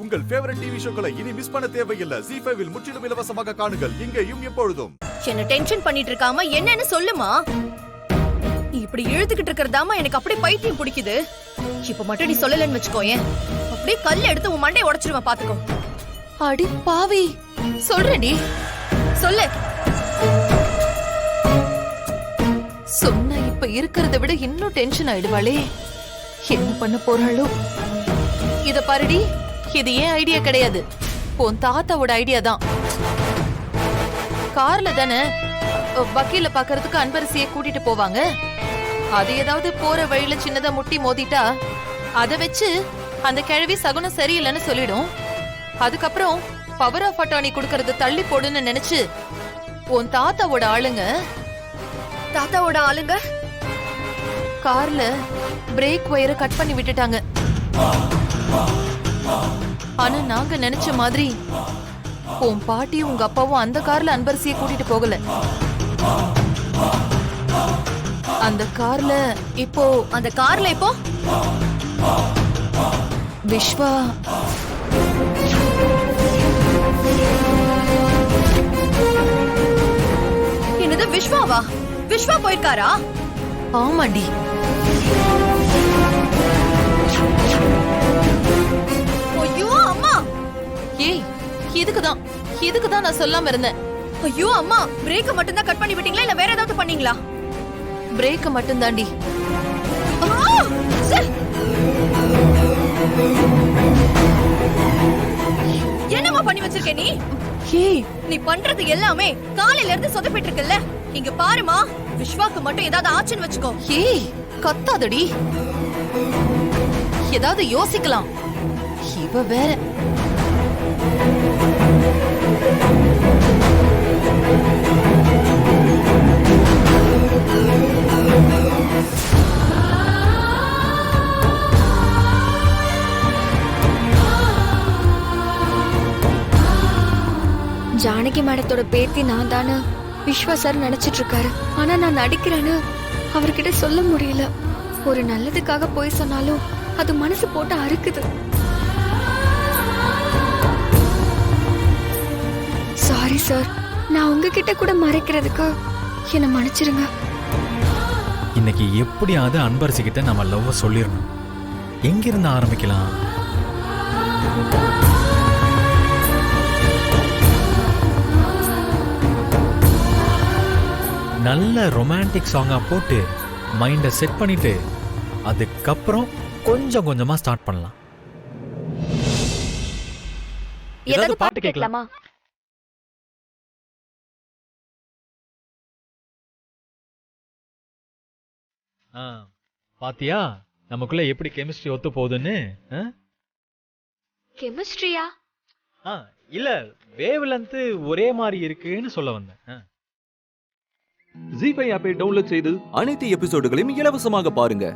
உங்கள் favourite TV ஷோக்களை இனி miss பண்ண தேவையில்லை. ZEE5 இல் முற்றிலும் இலவசமாக காணுங்கள். இங்கேயும் எப்பொழுதும். என்ன டென்ஷன் பண்ணிட்டு இருக்காம என்னன்னு சொல்லுமா. இப்படி இழுத்துக்கிட்டு இருக்கறதாமா எனக்கு அப்படியே பைத்தியம் பிடிக்குது. இப்ப மட்டும் நீ சொல்லலன்னு வச்சுக்கோயேன், அப்படியே கல்ல எடுத்து உன் மண்டையை உடைச்சிருவேன் பாத்துக்கோ. அடி பாவி, சொல்றடி சொல்லு. சொன்ன இப்ப இருக்கிறத விட இன்னும் டென்ஷன் ஆயிடுவாளே. என்ன பண்ண போறாளோ? இத பாருடி, இது ஏன் ஐடியா கிடையாது, உன் தாத்தாவோட ஐடியா தான். கார்ல தானே வக்கீல பாக்குறதுக்கு அன்பரசியை கூட்டிட்டு போவாங்க. அது ஏதாவது போற வழியில சின்னதா முட்டி மோதிட்டா அத வச்சு அந்த கிழவி சகுனம் சரியில்லைன்னு சொல்லிடும். அதுக்கப்புறம் பவர் ஆஃப் அட்டார்னி கொடுக்கறது தள்ளி போடுன்னு நினைச்சு உன் தாத்தாவோட ஆளுங்க கார்ல பிரேக் வயரை கட் பண்ணி விட்டுட்டாங்க. ஆனா நாங்க நினைச்ச மாதிரி உன் பாட்டியும் உங்க அப்பாவும் அந்த கார்ல அன்பரசியை கூட்டிட்டு போகல. அந்த கார்ல இப்போ விஸ்வா என்னது விஸ்வாவா? விஸ்வா போயிருக்காரா? ஆமாண்டி. ஐயோ அம்மா. ஏய், இதுக்குதான் நான் சொல்லாம இருந்தேன். ஐயோ அம்மா, பிரேக்க மட்டும் தான் கட் பண்ணி விட்டீங்களா இல்ல வேற ஏதாவது பண்ணீங்களா? பிரேக்க மட்டும் தாண்டி. என்னமா பண்ணி வச்சிருக்க நீ? நீ பண்றது எல்லாமே காலையில இருந்து சொதப்பிட்டு இருக்குல்ல. இங்க பாருமா, விஸ்வாக்கு மட்டும் ஏதாவது ஆச்சுன்னு வச்சுக்கோ. ஏய், கத்தாதடி, ஏதாவது யோசிக்கலாம். இவ வேற. ஜானகி மேடத்தோட பேத்தி நான் தானே விஸ்வா சார் நினைச்சிட்டு இருக்காரு. ஆனா நான் நடிக்கிறேன்னு அவர்கிட்ட சொல்ல முடியல. ஒரு நல்லதுக்காக போய் சொன்னாலும் அது மனசு போட்டு அறுக்குது. சாரி சார், நான் உங்ககிட்ட கூட மறைக்கிறதுக்கு என்ன மன்னிச்சிருங்க. இன்னைக்கு எப்படியாவது அன்பரசி கிட்ட நம்ம லவ் சொல்லிடணும். எங்கிருந்து ஆரம்பிக்கலாம்? நல்ல ரொமான்டிக் சாங்கா போட்டு மைண்ட செட் பண்ணிட்டு அதுக்கப்புறம் கொஞ்சம் கொஞ்சமா ஸ்டார்ட் பண்ணலாம். ஏதாவது பாட்டு கேட்கலாமா? பாத்தியா நமக்குள்ள எப்படி கெமிஸ்ட்ரி ஒத்து போகுதுன்னு? கெமிஸ்ட்ரியா? இல்ல, வேவ் லென்த் ஒரே மாதிரி இருக்குன்னு சொல்ல வந்தேன். ZEE5 ஆப்பை டவுன்லோட் செய்து அனைத்து எபிசோடுகளையும் இலவசமாக பாருங்க.